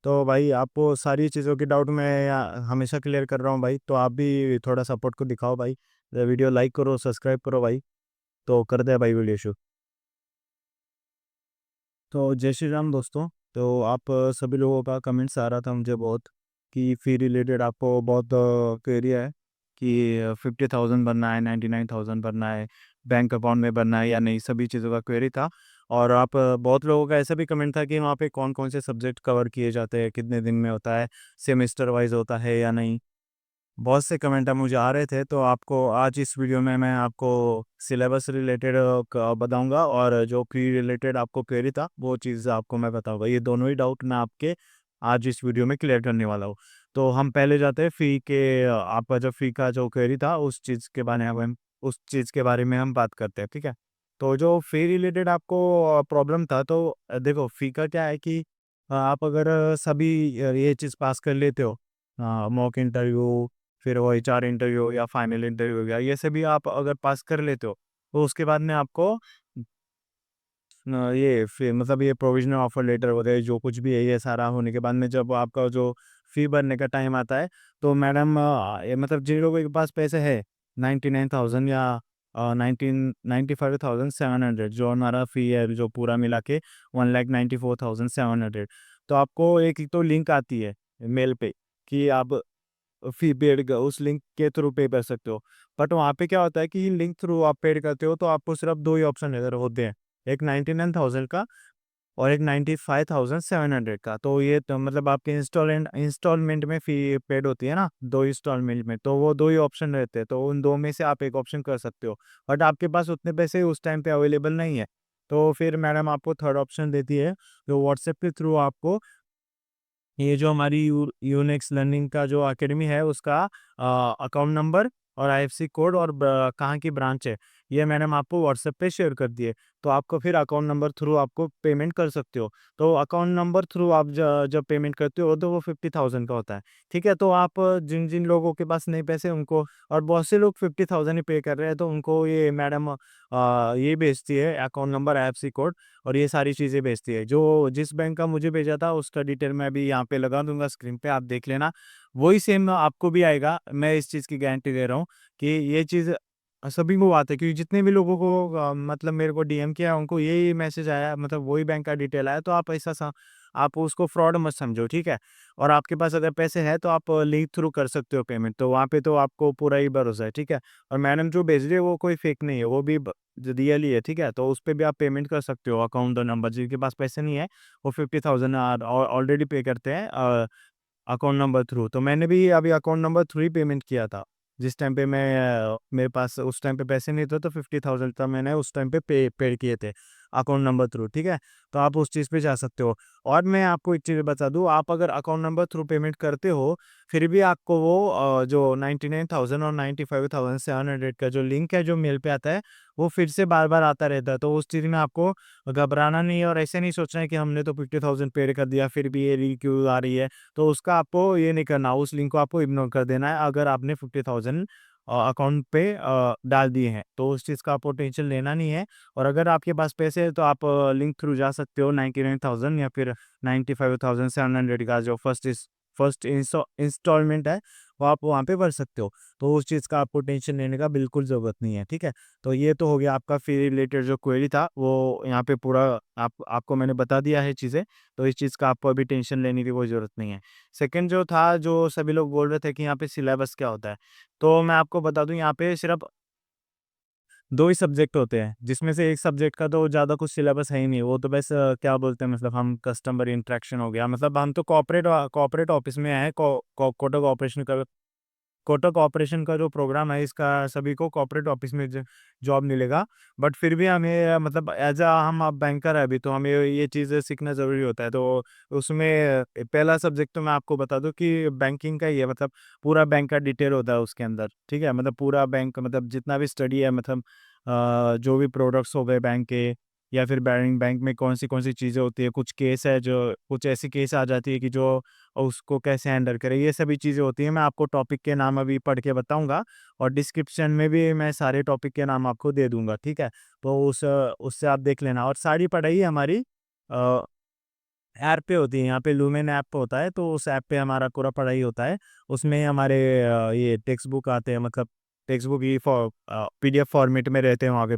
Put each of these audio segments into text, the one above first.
तो भाई आपको सारी चीज़ों की डाउट मैं हमेशा क्लियर कर रहा हूँ भाई, तो आप भी थोड़ा सपोर्ट को दिखाओ भाई। वीडियो लाइक करो, सब्सक्राइब करो भाई। तो कर दे भाई वीडियो शुरू। तो जय श्री राम दोस्तों। तो आप सभी लोगों का कमेंट्स आ रहा था मुझे बहुत, कि फ़ी रिलेटेड आपको बहुत क्वेरी है कि 50,000 भरना है, 99,000 भरना है, बैंक अकाउंट में भरना है या नहीं, सभी चीज़ों का क्वेरी था। और आप बहुत लोगों का ऐसा भी कमेंट था कि वहाँ पे कौन कौन से सब्जेक्ट कवर किए जाते हैं, कितने दिन में होता है, सेमेस्टर वाइज होता है या नहीं। बहुत से कमेंट अब मुझे आ रहे थे, तो आपको आज इस वीडियो में मैं आपको सिलेबस रिलेटेड बताऊंगा, और जो प्री रिलेटेड आपको क्वेरी था वो चीज़ आपको मैं बताऊंगा। ये दोनों ही डाउट मैं आपके आज इस वीडियो में क्लियर करने वाला हूँ। तो हम पहले जाते हैं फ़ी के, आपका जो फ़ी का जो क्वेरी था उस चीज़ के बारे में हम बात करते हैं, ठीक है। तो जो फ़ी रिलेटेड आपको प्रॉब्लम था, तो देखो फ़ी का क्या है कि आप अगर सभी ये चीज़ पास कर लेते हो, मॉक इंटरव्यू, फिर वो एचआर इंटरव्यू या फाइनल इंटरव्यू हो गया, ये सभी आप अगर पास कर लेते हो, तो उसके बाद में आपको ये फिर मतलब ये प्रोविजनल ऑफर लेटर वगैरह जो कुछ भी है, ये सारा होने के बाद में जब आपका जो फ़ी भरने का टाइम आता है, तो मैडम ये मतलब जिन लोगों के पास पैसे है 99,000 या 95,700, जो हमारा फ़ी है जो पूरा मिला के 1,94,700, तो आपको एक तो लिंक आती है मेल पे कि आप फ़ी पेड उस लिंक के थ्रू पे कर सकते हो। बट वहाँ पे क्या होता है कि लिंक थ्रू आप पेड करते हो, तो आपको सिर्फ 2 ही ऑप्शन इधर होते हैं, एक 99,000 का और एक 95,700 का। तो ये तो मतलब आपके इंस्टॉलमेंट में फ़ी पेड होती है ना, 2 इंस्टॉलमेंट में, तो वो 2 ही ऑप्शन रहते हैं, तो उन 2 में से आप एक ऑप्शन कर सकते हो। बट आपके पास उतने पैसे उस टाइम पे अवेलेबल नहीं है, तो फिर मैडम आपको थर्ड ऑप्शन देती है, जो व्हाट्सएप के थ्रू आपको ये जो हमारी यूनिक्स लर्निंग का जो अकेडमी है उसका अकाउंट नंबर और आईएफएससी कोड और कहाँ की ब्रांच है, ये मैंने आपको व्हाट्सएप पे शेयर कर दिए। तो आपको फिर अकाउंट नंबर थ्रू आपको पेमेंट कर सकते हो। तो अकाउंट नंबर थ्रू आप जब पेमेंट करते हो तो वो 50,000 का होता है, ठीक है। तो आप जिन जिन लोगों के पास नहीं पैसे उनको, और बहुत से लोग 50,000 ही पे कर रहे हैं, तो उनको ये मैडम ये भेजती है अकाउंट नंबर, आईएफएससी कोड और ये सारी चीज़ें भेजती है। जो जिस बैंक का मुझे भेजा था उसका डिटेल मैं अभी यहाँ पे लगा दूँगा स्क्रीन पे, आप देख लेना। वही सेम आपको भी आएगा, मैं इस चीज़ की गारंटी दे रहा हूँ कि ये चीज़ सभी को आता है, क्योंकि जितने भी लोगों को मतलब मेरे को डीएम किया उनको यही मैसेज आया, मतलब वही बैंक का डिटेल आया। तो आप ऐसा सा आप उसको फ्रॉड मत समझो, ठीक है? और आपके पास अगर पैसे हैं तो आप लिंक थ्रू कर सकते हो पेमेंट, तो वहाँ पे तो आपको पूरा ही भरोसा है, ठीक है? और मैडम जो भेज रही है वो कोई फेक नहीं है, वो भी जो रियल ही है, ठीक है? तो उसपे भी आप पेमेंट कर सकते हो अकाउंट नंबर, जिनके पास पैसे नहीं है, वो 50,000 ऑलरेडी पे करते हैं अकाउंट नंबर थ्रू। तो मैंने भी अभी अकाउंट नंबर थ्रू ही पेमेंट किया था। जिस टाइम पे मैं मेरे पास उस टाइम पे पैसे नहीं थे, तो 50,000 था मैंने उस टाइम पे पे किए थे अकाउंट नंबर थ्रू, ठीक है? तो आप उस चीज़ पे जा सकते हो। और मैं आपको एक चीज़ बता दूँ, आप अगर अकाउंट नंबर थ्रू पेमेंट करते हो, फिर भी आपको वो जो 99,000 और 95,700 का जो लिंक है, जो मेल पे आता है, वो फिर से बार-बार आता रहता है। तो उस चीज़ में आपको घबराना नहीं है और ऐसे नहीं सोचना है कि हमने तो 50,000 पे कर दिया, फिर भी ये रील क्यों आ रही है। तो उसका आपको ये नहीं करना, उस लिंक को आपको इग्नोर कर देना है अगर आपने 50,000 अकाउंट पे डाल दिए हैं, तो उस चीज़ का आपको टेंशन लेना नहीं है। और अगर आपके पास पैसे हैं तो आप लिंक थ्रू जा सकते हो, 99,000 या फिर 95,700 का जो फर्स्ट इंस्टॉलमेंट है, वो आप वहाँ पे भर सकते हो। तो उस चीज़ का आपको टेंशन लेने का बिल्कुल ज़रूरत नहीं है, ठीक है? तो ये तो हो गया आपका फ़ी रिलेटेड जो क्वेरी था, वो यहाँ पे पूरा आपको मैंने बता दिया है चीज़ें, तो इस चीज़ का आपको अभी टेंशन लेने की कोई ज़रूरत नहीं है। सेकंड जो था, जो सभी लोग बोल रहे थे कि यहाँ पे सिलेबस क्या होता है, तो मैं आपको बता दूँ यहाँ पे सिर्फ़ 2 ही सब्जेक्ट होते हैं, जिसमें से एक सब्जेक्ट का तो ज़्यादा कुछ सिलेबस है ही नहीं, वो तो बस क्या बोलते हैं, मतलब हम कस्टमर इंटरेक्शन हो गया, मतलब हम तो कॉर्पोरेट ऑफ़िस में हैं, कोटक ऑपरेशन का जो प्रोग्राम है, इसका सभी को कॉर्पोरेट ऑफिस में जॉब मिलेगा। बट फिर भी हमें मतलब एज हम अब बैंकर है अभी, तो हमें ये चीज़ें सीखना ज़रूरी होता है। तो उसमें पहला सब्जेक्ट तो मैं आपको बता दूं कि बैंकिंग का ही है, मतलब पूरा बैंक का डिटेल होता है उसके अंदर, ठीक है। मतलब पूरा बैंक, मतलब जितना भी स्टडी है, मतलब जो भी प्रोडक्ट्स हो गए बैंक के, या फिर बैंक में कौन सी चीज़ें होती है, कुछ केस है, जो कुछ ऐसी केस आ जाती है कि जो और उसको कैसे हैंडल करें, ये सभी चीज़ें होती हैं। मैं आपको टॉपिक के नाम अभी पढ़ के बताऊँगा, और डिस्क्रिप्शन में भी मैं सारे टॉपिक के नाम आपको दे दूँगा, ठीक है? तो उससे आप देख लेना, और सारी पढ़ाई हमारी अ ऐप पे होती है, यहाँ पे लूमेन ऐप होता है, तो उस ऐप पे हमारा पूरा पढ़ाई होता है। उसमें हमारे ये टेक्स्ट बुक आते हैं, मतलब टेक्स्ट बुक ये पीडीएफ फॉर्मेट में रहते हैं वहाँ पे,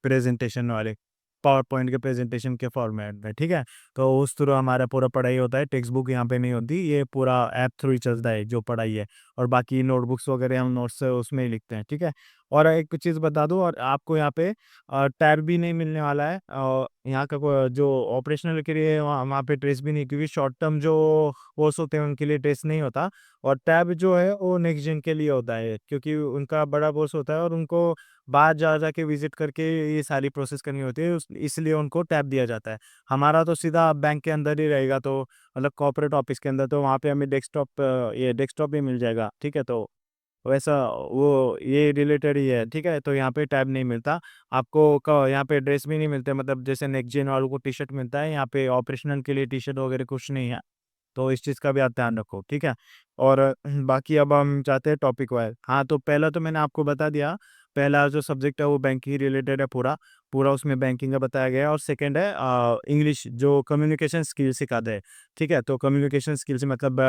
प्रेजेंटेशन वाले, पावर पॉइंट के प्रेजेंटेशन के फॉर्मेट में, ठीक है। तो उस थ्रू हमारा पूरा पढ़ाई होता है, टेक्स्ट बुक यहाँ पे नहीं होती, ये पूरा ऐप थ्रू ही चलता है जो पढ़ाई है। और बाकी नोटबुक्स वगैरह हम नोट्स उसमें ही लिखते हैं, ठीक है। और एक चीज़ बता दूँ, और आपको यहाँ पे टैब भी नहीं मिलने वाला है, और यहाँ का जो ऑपरेशनल के लिए वहाँ वहाँ पे ट्रेस भी नहीं, क्योंकि शॉर्ट टर्म जो कोर्स होते हैं उनके लिए ट्रेस नहीं होता। और टैब जो है वो नेक्स्ट जेन के लिए होता है, क्योंकि उनका बड़ा कोर्स होता है और उनको बाहर जा जाके विजिट करके ये सारी प्रोसेस करनी होती है, इसलिए उनको टैब दिया जाता है। हमारा तो सीधा बैंक के अंदर ही रहेगा, तो मतलब कॉर्पोरेट ऑफिस के अंदर, तो वहाँ पे हमें डेस्कटॉप भी मिल जाएगा, ठीक है। तो वैसा वो ये रिलेटेड ही है, ठीक है। तो यहाँ पे टैब नहीं मिलता आपको, यहाँ पे ड्रेस भी नहीं मिलते, मतलब जैसे नेक्स्ट जेन वालों को टी शर्ट मिलता है, यहाँ पे ऑपरेशनल के लिए टी शर्ट वगैरह कुछ नहीं है। तो इस चीज़ का भी आप ध्यान रखो, ठीक है। और बाकी अब हम जाते हैं टॉपिक वाइज। हाँ, तो पहला तो मैंने आपको बता दिया, पहला जो सब्जेक्ट है वो बैंक ही रिलेटेड है, पूरा पूरा उसमें बैंकिंग का बताया गया है। और सेकंड है इंग्लिश, जो कम्युनिकेशन स्किल सिखाते हैं, ठीक है। तो कम्युनिकेशन स्किल्स मतलब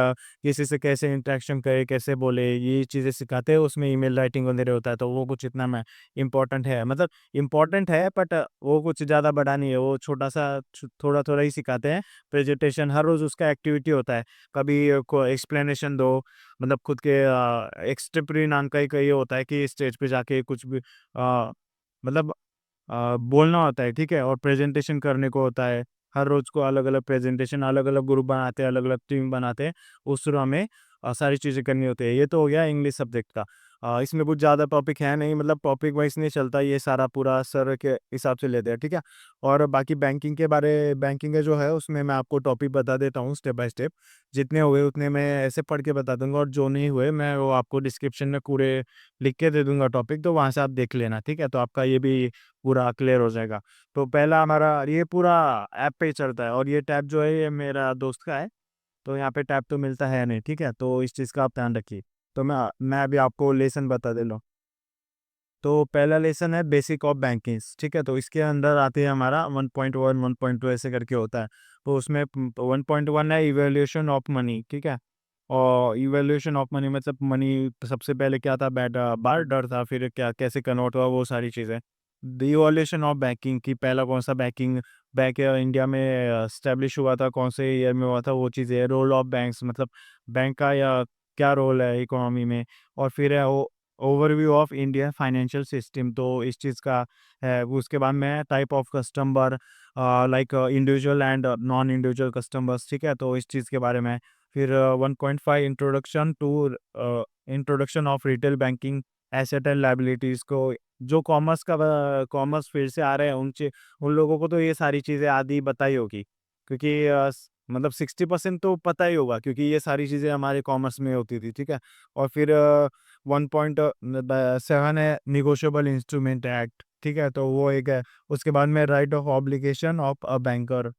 किसी से कैसे इंटरेक्शन करे, कैसे बोले, ये चीज़ें सिखाते हैं। उसमें ईमेल राइटिंग वगैरह होता है, तो वो कुछ इतना में इम्पोर्टेंट है, मतलब इम्पोर्टेंट है, बट वो कुछ ज़्यादा बड़ा नहीं है, वो छोटा सा थोड़ा थोड़ा ही सिखाते हैं। प्रेजेंटेशन हर रोज़ उसका एक्टिविटी होता है, कभी को एक्सप्लेनेशन दो, मतलब खुद के एक्सटेम्पोरेरी नाम का एक ये होता है कि स्टेज पे जाके कुछ भी मतलब बोलना होता है, ठीक है। और प्रेजेंटेशन करने को होता है, हर रोज़ को अलग-अलग प्रेजेंटेशन, अलग-अलग ग्रुप बनाते हैं, अलग-अलग टीम बनाते हैं, उस थ्रू हमें सारी चीज़ें करनी होती है। ये तो हो गया इंग्लिश सब्जेक्ट का। इसमें कुछ ज़्यादा टॉपिक है नहीं, मतलब टॉपिक वाइज़ नहीं चलता, ये सारा पूरा सर के हिसाब से लेते हैं, ठीक है। और बाकी बैंकिंग का जो है उसमें मैं आपको टॉपिक बता देता हूँ स्टेप बाय स्टेप, जितने हुए उतने मैं ऐसे पढ़ के बता दूँगा, और जो नहीं हुए मैं वो आपको डिस्क्रिप्शन में पूरे लिख के दे दूँगा टॉपिक, तो वहाँ से आप देख लेना, ठीक है। तो आपका ये भी पूरा क्लियर हो जाएगा। तो पहला हमारा ये पूरा ऐप पे ही चलता है, और ये टैब जो है ये मेरा दोस्त का है, तो यहाँ पे टैब तो मिलता है नहीं, ठीक है। तो इस चीज़ का आप ध्यान रखिए। तो मैं अभी आपको लेसन बता दे रहा हूँ। तो पहला लेसन है बेसिक ऑफ बैंकिंग्स, ठीक है। तो इसके अंदर आते हैं हमारा 1.1, 1.2 ऐसे करके होता है। तो उसमें 1.1 है इवैल्यूएशन ऑफ मनी, ठीक है। और इवैल्यूएशन ऑफ मनी मतलब मनी सबसे पहले क्या था, बार डर था, फिर क्या कैसे कन्वर्ट हुआ, वो सारी चीज़ें। द इवोल्यूशन ऑफ बैंकिंग की पहला कौन सा बैंक इंडिया में एस्टेब्लिश हुआ था, कौन से ईयर में हुआ था, वो चीज़ें। रोल ऑफ बैंक्स मतलब बैंक का या क्या रोल है इकोनॉमी में। और फिर है वो overview of Indian financial system, तो इस चीज़ का है। उसके बाद में type of customer, like individual and non individual customers, ठीक है। तो इस चीज़ के बारे में। फिर 1.5 introduction of retail banking, asset and liabilities को, जो कॉमर्स फील्ड से आ रहे हैं उन लोगों को तो ये सारी चीज़ें आदि बताई होगी, क्योंकि मतलब 60% तो पता ही होगा, क्योंकि ये सारी चीज़ें हमारे कॉमर्स में होती थी, ठीक है। और फिर 1.7 है निगोशिएबल इंस्ट्रूमेंट एक्ट, ठीक है। तो वो एक है। उसके बाद में right of obligation of a banker,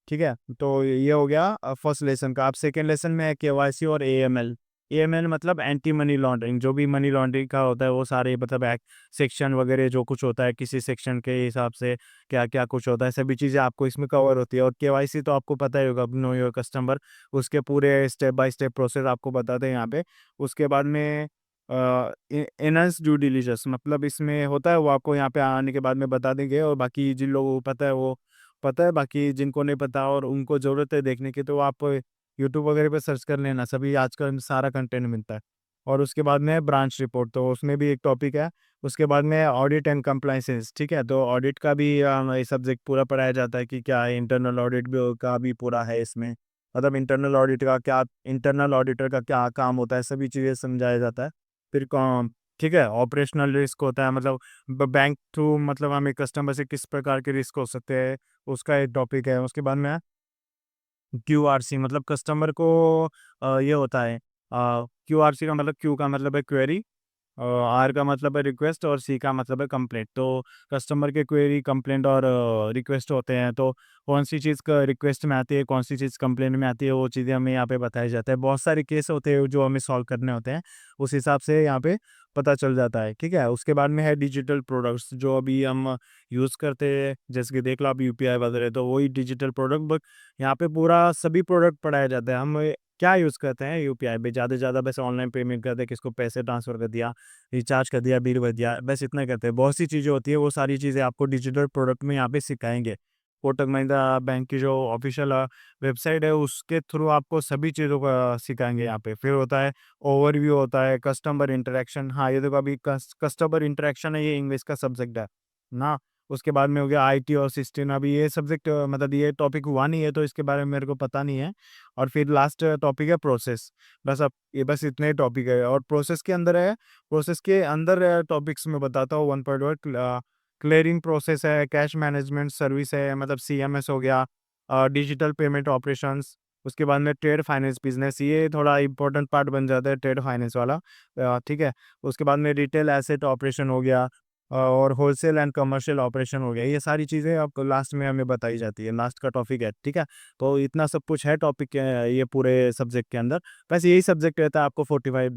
ठीक है। तो ये हो गया फर्स्ट लेसन का। अब सेकंड लेसन में है केवाईसी और एएमएल। एएमएल मतलब एंटी मनी लॉन्ड्रिंग, जो भी मनी लॉन्ड्रिंग का होता है वो सारे मतलब एक्ट, सेक्शन वगैरह जो कुछ होता है, किसी सेक्शन के हिसाब से क्या क्या कुछ होता है, सभी चीज़ें आपको इसमें कवर होती है। और केवाईसी तो आपको पता ही होगा, नो योर कस्टमर, उसके पूरे स्टेप बाय स्टेप प्रोसेस आपको बताते हैं यहाँ पे। उसके बाद में एनहांस ड्यू डिलिजेंस मतलब इसमें होता है, वो आपको यहाँ पे आने के बाद में बता देंगे। और बाकी जिन लोगों को पता है वो पता है, बाकी जिनको नहीं पता और उनको ज़रूरत है देखने की, तो आप यूट्यूब वगैरह पे सर्च कर लेना, सभी आजकल सारा कंटेंट मिलता है। और उसके बाद में ब्रांच रिपोर्ट, तो उसमें भी एक टॉपिक है। उसके बाद में ऑडिट एंड कंप्लायंसेस, ठीक है। तो ऑडिट का भी ये सब्जेक्ट पूरा पढ़ाया जाता है कि क्या है, इंटरनल ऑडिट भी का भी पूरा है इसमें, मतलब इंटरनल ऑडिटर का क्या काम होता है, सभी चीज़ें समझाया जाता है। फिर कौन, ठीक है, ऑपरेशनल रिस्क होता है, मतलब बैंक थ्रू मतलब हमें कस्टमर से किस प्रकार के रिस्क हो सकते हैं, उसका एक टॉपिक है। उसके बाद में क्यूआरसी मतलब कस्टमर को ये होता है, क्यूआरसी का मतलब क्यू का मतलब है क्वेरी, आर का मतलब है रिक्वेस्ट और सी का मतलब है कंप्लेंट। तो कस्टमर के क्वेरी, कंप्लेंट और रिक्वेस्ट होते हैं, तो कौन सी चीज़ का रिक्वेस्ट में आती है, कौन सी चीज़ कंप्लेंट में आती है, वो चीज़ें हमें यहाँ पे बताया जाता है। बहुत सारे केस होते हैं जो हमें सॉल्व करने होते हैं, उस हिसाब से यहाँ पे पता चल जाता है, ठीक है। उसके बाद में है डिजिटल प्रोडक्ट्स, जो अभी हम यूज़ करते हैं, जैसे कि देख लो आप यूपीआई वगैरह, तो वही डिजिटल प्रोडक्ट। बट यहाँ पे पूरा सभी प्रोडक्ट पढ़ाया जाता है। हम क्या यूज़ करते हैं यूपीआई पे, ज़्यादा से ज़्यादा बस ऑनलाइन पेमेंट करते हैं, किसको पैसे ट्रांसफ़र कर दिया, रिचार्ज कर दिया, बिल भर दिया, बस इतना ही करते हैं। बहुत सी चीज़ें होती है, वो सारी चीज़ें आपको डिजिटल प्रोडक्ट में यहाँ पे सिखाएँगे। कोटक महिंद्रा बैंक की जो ऑफ़िशियल वेबसाइट है, उसके थ्रू आपको सभी चीज़ों का सिखाएँगे यहाँ पे। फिर होता है ओवरव्यू, होता है कस्टमर इंटरैक्शन। हाँ, ये देखो अभी कस्टमर इंटरैक्शन है, ये इंग्लिश का सब्जेक्ट है ना। उसके बाद में हो गया आईटी और सिस्टम। अभी ये सब्जेक्ट मतलब ये टॉपिक हुआ नहीं है, तो इसके बारे में मेरे को पता नहीं है। और फिर लास्ट टॉपिक है प्रोसेस। बस अब ये बस इतने ही टॉपिक है। और प्रोसेस के अंदर टॉपिक्स मैं बताता हूँ one by one. Clearing process है, कैश मैनेजमेंट सर्विस है, मतलब सीएमएस हो गया, डिजिटल पेमेंट ऑपरेशंस। उसके बाद में ट्रेड फाइनेंस बिजनेस, ये थोड़ा इंपॉर्टेंट पार्ट बन जाता है ट्रेड फाइनेंस वाला, ठीक है। उसके बाद में रिटेल एसेट ऑपरेशन हो गया, और होलसेल एंड कमर्शियल ऑपरेशन हो गया। ये सारी चीज़ें आपको लास्ट में हमें बताई जाती है, लास्ट का टॉपिक है, ठीक है। तो इतना सब कुछ है टॉपिक ये पूरे सब्जेक्ट के अंदर। बस यही सब्जेक्ट रहता है आपको 45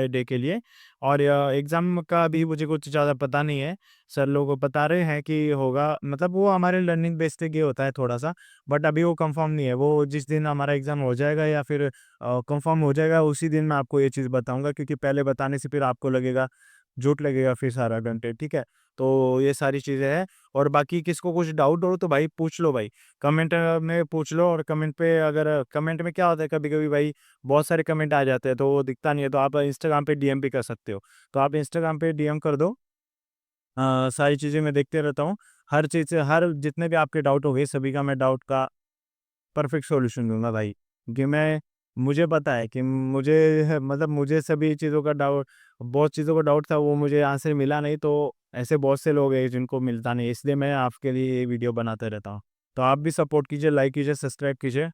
डे के लिए। और एग्ज़ाम का भी मुझे कुछ ज़्यादा पता नहीं है। सर लोग बता रहे हैं कि होगा, मतलब वो हमारे लर्निंग बेस पे ये होता है थोड़ा-सा, बट अभी वो कंफर्म नहीं है। वो जिस दिन हमारा एग्ज़ाम हो जाएगा या फिर कंफर्म हो जाएगा, उसी दिन मैं आपको ये चीज़ बताऊँगा, क्योंकि पहले बताने से फिर आपको लगेगा, झूठ लगेगा फिर सारा कंटेंट, ठीक है। तो ये सारी चीज़ें हैं। और बाकी किसको कुछ डाउट हो तो भाई पूछ लो भाई, कमेंट में पूछ लो। और कमेंट पे, अगर कमेंट में क्या होता है, कभी-कभी भाई बहुत सारे कमेंट आ जाते हैं, तो वो दिखता नहीं है, तो आप इंस्टाग्राम पे डीएम भी कर सकते हो। तो आप इंस्टाग्राम पे डीएम कर दो। सारी चीज़ें मैं देखते रहता हूँ। हर चीज़ से, हर जितने भी आपके डाउट हो गए, सभी का मैं डाउट का परफेक्ट सॉल्यूशन दूँगा भाई। क्योंकि मुझे पता है कि मतलब मुझे सभी चीज़ों का डाउट, बहुत चीज़ों का डाउट था, वो मुझे आंसर मिला नहीं, तो ऐसे बहुत से लोग हैं जिनको मिलता नहीं, इसलिए मैं आपके लिए ये वीडियो बनाते रहता हूँ। तो आप भी सपोर्ट कीजिए, लाइक कीजिए, सब्सक्राइब कीजिए।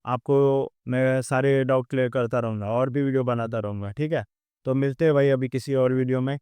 आपको मैं सारे डाउट क्लियर करता रहूँगा और भी वीडियो बनाता रहूँगा, ठीक है? तो मिलते हैं भाई अभी किसी और वीडियो में।